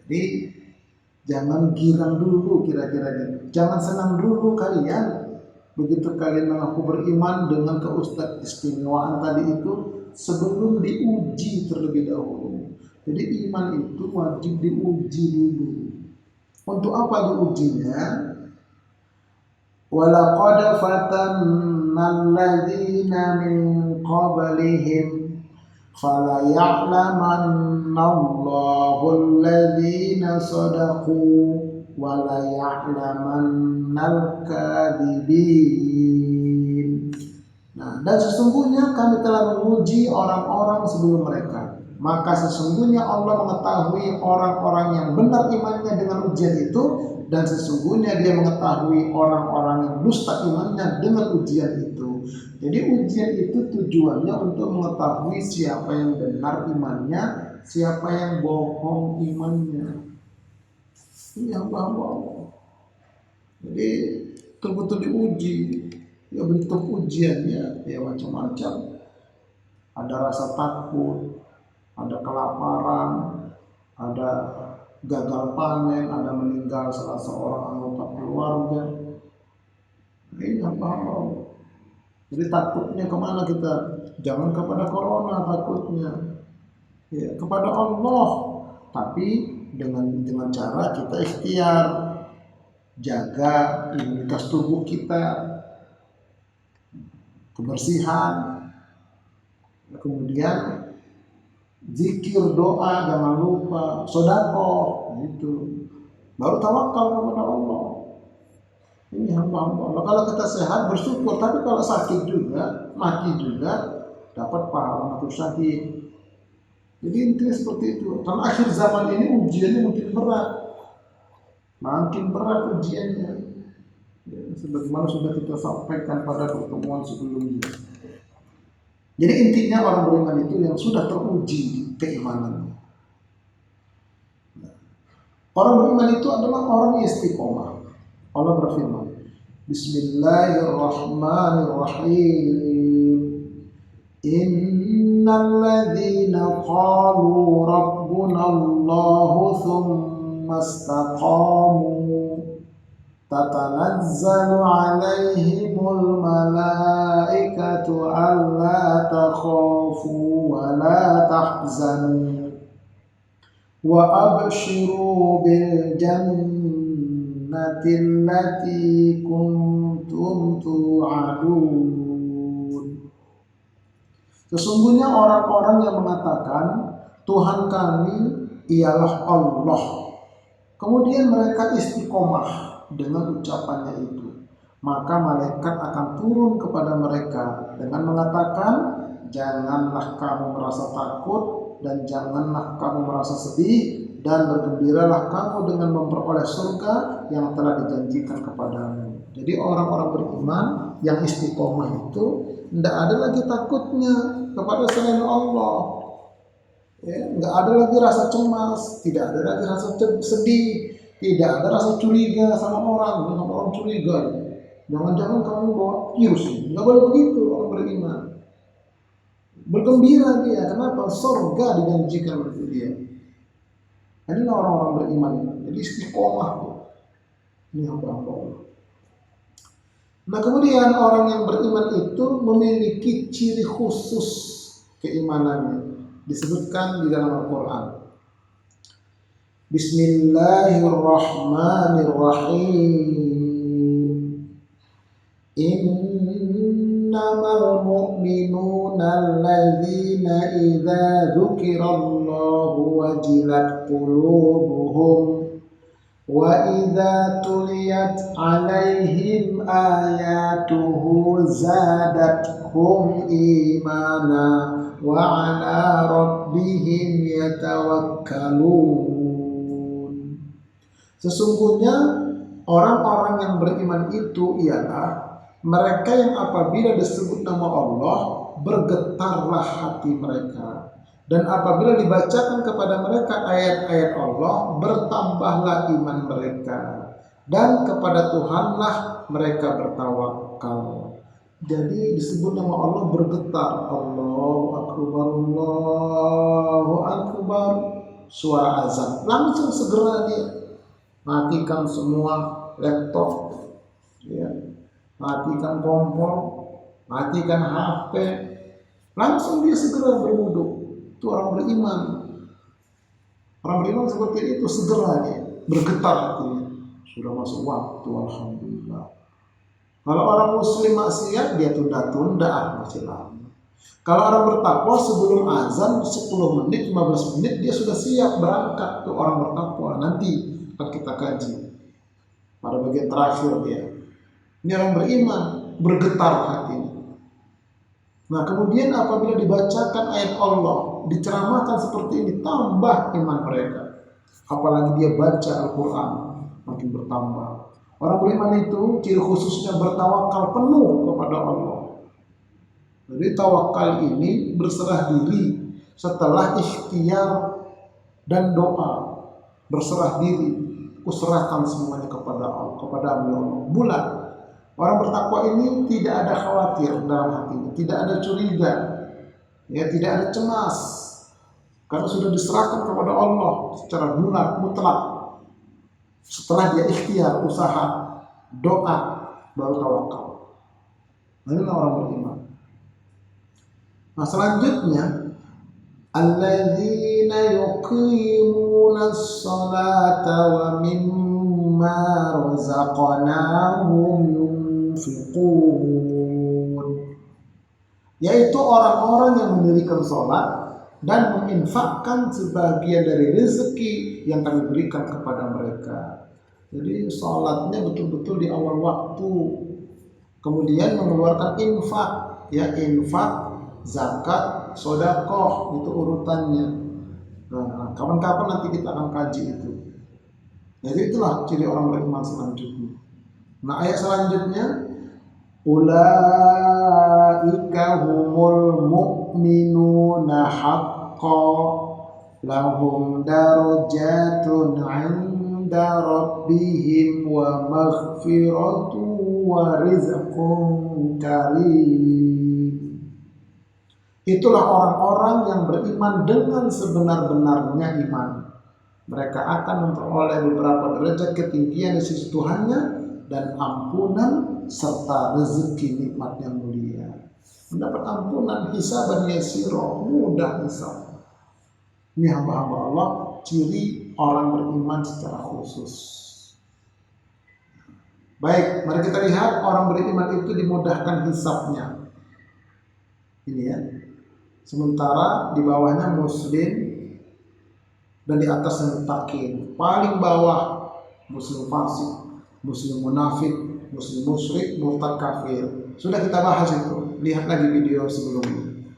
Jadi jangan girang dulu kira-kira gitu. Jangan senang dulu kalian. Begitu kalian mengaku beriman dengan keistimewaan tadi itu sebelum diuji terlebih dahulu. Jadi iman itu wajib diuji dulu. Untuk apa diujinya? Walaqad fatanna alladzina min qablihim fala ya'lamanna Allahu alladzina sadaqu wa la ya'lamannal kadhibin. Nah, dan sesungguhnya kami telah menguji orang-orang sebelum mereka. Maka sesungguhnya Allah mengetahui orang-orang yang benar imannya dengan ujian itu, dan sesungguhnya Dia mengetahui orang-orang yang dusta imannya dengan ujian itu. Jadi ujian itu tujuannya untuk mengetahui siapa yang benar imannya, siapa yang bohong imannya. Ini hamba-hamba Allah. Jadi betul-betul diuji. Ya bentuk ujiannya ya macam-macam. Ada rasa takut, ada kelaparan, ada gagal panen, ada meninggal salah seorang anggota keluarga. Ini hamba-hamba Allah. Jadi takutnya kemana kita? Jangan kepada corona takutnya, ya kepada Allah. Tapi dengan cara kita ikhtiar, jaga imunitas tubuh kita, kebersihan, kemudian zikir, doa, jangan lupa, sedekah, gitu. Baru tawakal kepada Allah. Ini hamba-hamba Allah. Kalau kita sehat bersyukur, tapi kalau sakit juga, mati juga, dapat pahala mati syahid. Jadi intinya seperti itu. Karena akhir zaman ini ujiannya makin berat ujiannya. Ya, sebagaimana sudah kita sampaikan pada pertemuan sebelumnya. Jadi intinya orang beriman itu yang sudah teruji keimanannya. Orang beriman itu adalah orang yang istiqomah. Allah berfirman, Bismillahirrahmanirrahim. Innal ladzina qalu rabbuna Allahu tsumma istaqamu tatanazzalu alaihimul malaikatu alla takhafu wa la tahzanu wa abshiru bil jannati allati kuntum tu'adun. Sesungguhnya orang-orang yang mengatakan Tuhan kami ialah Allah, kemudian mereka istiqomah dengan ucapannya itu, maka malaikat akan turun kepada mereka dengan mengatakan, janganlah kamu merasa takut dan janganlah kamu merasa sedih, dan bergembiralah kamu dengan memperoleh surga yang telah dijanjikan kepadamu. Jadi orang-orang beriman yang istiqomah itu tidak ada lagi takutnya kepada selain Allah, ya, tidak ada lagi rasa cemas, tidak ada lagi rasa sedih, Tidak ada rasa curiga sama orang curiga. Jangan-jangan kamu bawa virus ini. Nggak boleh begitu orang beriman. Bergembira dia. Kenapa? Surga dijanjikan oleh dia. Inilah orang-orang beriman. Jadi istiqomah. Ini hamba-hamba Allah. Nah kemudian orang yang beriman itu memiliki ciri khusus keimanannya. Disebutkan di dalam Al-Quran. Bismillahirrahmanirrahim. Innamal mu'minuna alladzina idza dzukirallahu wajilat qulubuhum wa idza tuliyat 'alaihim ayatuhu zadatuhum imana wa 'ala rabbihim yatawakkalun. Sesungguhnya orang-orang yang beriman itu ialah mereka yang apabila disebut nama Allah bergetarlah hati mereka, dan apabila dibacakan kepada mereka ayat-ayat Allah bertambahlah iman mereka, dan kepada Tuhanlah mereka bertawakal. Jadi disebut nama Allah bergetar, Allahu Akbar, Allahu Akbar, suara azan, langsung segera dia matikan semua laptop, ya, matikan kompor, matikan HP, langsung dia segera berwudu. Itu orang beriman. Orang beriman seperti itu, segera dia bergetar hatinya. Sudah masuk waktu, alhamdulillah. Kalau orang muslim maksiat, dia tunda-tunda, masih lama. Kalau orang bertakwa sebelum azan 10 menit, 15 menit dia sudah siap berangkat. Tuh orang bertakwa. Nanti akan kita kaji pada bagian terakhir dia. Ini orang beriman, bergetar hatinya. Nah kemudian apabila dibacakan ayat Allah, diceramahkan seperti ini, tambah iman mereka. Apalagi dia baca Al-Quran, makin bertambah. Orang beriman itu ciri khususnya bertawakal penuh kepada Allah. Jadi tawakal ini berserah diri setelah ikhtiar dan doa. Berserah diri, kuserahkan semuanya kepada Allah, kepada Allah. Bulat. Orang bertakwa ini tidak ada khawatir dalam hatinya, tidak ada curiga, ya, tidak ada cemas, karena sudah diserahkan kepada Allah secara bulat, mutlak. Setelah dia ikhtiar, usaha, doa, baru tawakal. Inilah orang beriman. Nah selanjutnya, alladzina yuqimunas salata wa mimma razaqnahum yunfiqun, yaitu orang-orang yang mendirikan sholat dan menginfakkan sebagian dari rezeki yang kami berikan kepada mereka. Jadi sholatnya betul-betul di awal waktu, kemudian mengeluarkan infak, ya, infak, zakat, sedekah, itu urutannya. Nah, kapan-kapan nanti kita akan kaji itu. Jadi itulah ciri orang beriman selanjutnya. Nah ayat selanjutnya, ulaika humul mu'minuna haqqan lahum darajatun 'inda rabbihim wa maghfiratun wa rizqun karim. Itulah orang-orang yang beriman dengan sebenar-benarnya iman. Mereka akan memperoleh beberapa derajat ketinggian di sisi Tuhannya dan ampunan serta rezeki nikmat yang mulia. Mendapat ampunan hisaban yasiro, mudah hisab. Ini hamba-hamba Allah, ciri orang beriman secara khusus. Baik, mari kita lihat orang beriman itu dimudahkan hisabnya. Ini ya. Sementara di bawahnya muslim dan di atasnya mutakin. Paling bawah muslim fasik, muslim munafik, muslim musyrik, murtad kafir. Sudah kita bahas itu. Lihat lagi video sebelumnya.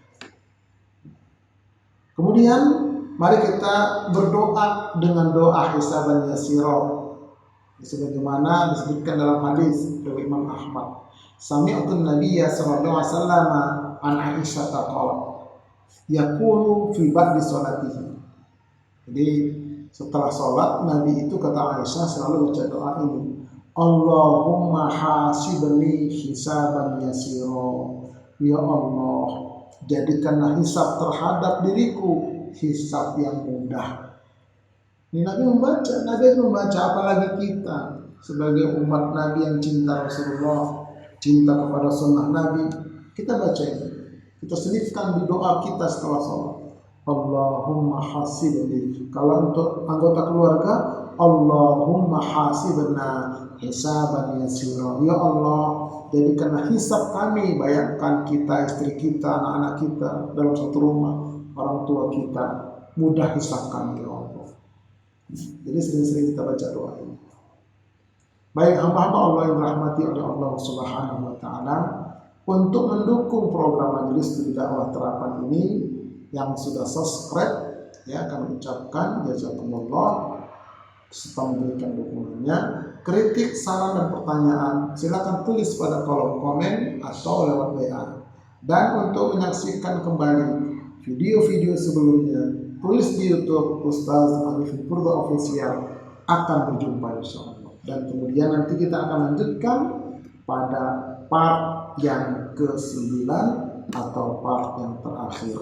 Kemudian mari kita berdoa dengan doa hisaban yasiro, sebagaimana disebutkan dalam hadis dari Imam Ahmad. Sami'tun Nabiyya sallallahu alaihi wasallam an Aisyah taqala yaqulu fi ba'di salatihi. Jadi Setelah sholat, Nabi itu kata Aisyah selalu baca doa ini. Allahumma hasibni hisaban yasiro. Ya Allah, jadikanlah hisab terhadap diriku hisab yang mudah. Ini Nabi membaca, apalagi kita sebagai umat Nabi yang cinta Rasulullah, cinta kepada sunnah Nabi, kita baca ini. Kita selipkan di doa kita setelah sholat. Allahumma hasibni. Kalau untuk anggota keluarga, Allahumma hasibna hisaban yasira. Ya Allah, jadikanlah hisab kami, bayangkan kita, istri kita, anak-anak kita dalam satu rumah, orang tua kita, mudah hisab kami, ya Allah. Jadi sering-sering kita baca doa ini. Baik hamba-hamba Allah yang dirahmati oleh Allah Subhanahu wa taala, untuk mendukung program Majelis Studi Dakwah Terapan ini yang sudah subscribe, ya, kami ucapkan jazakumullah serta memberikan dukungannya. Kritik, saran dan pertanyaan silakan tulis pada kolom komen atau lewat WA. Dan untuk menyaksikan kembali video-video sebelumnya, tulis di YouTube Ustaz Arifin Purba Official. Akan berjumpa insyaallah. Dan kemudian nanti kita akan lanjutkan pada part yang ke-9 atau part yang terakhir.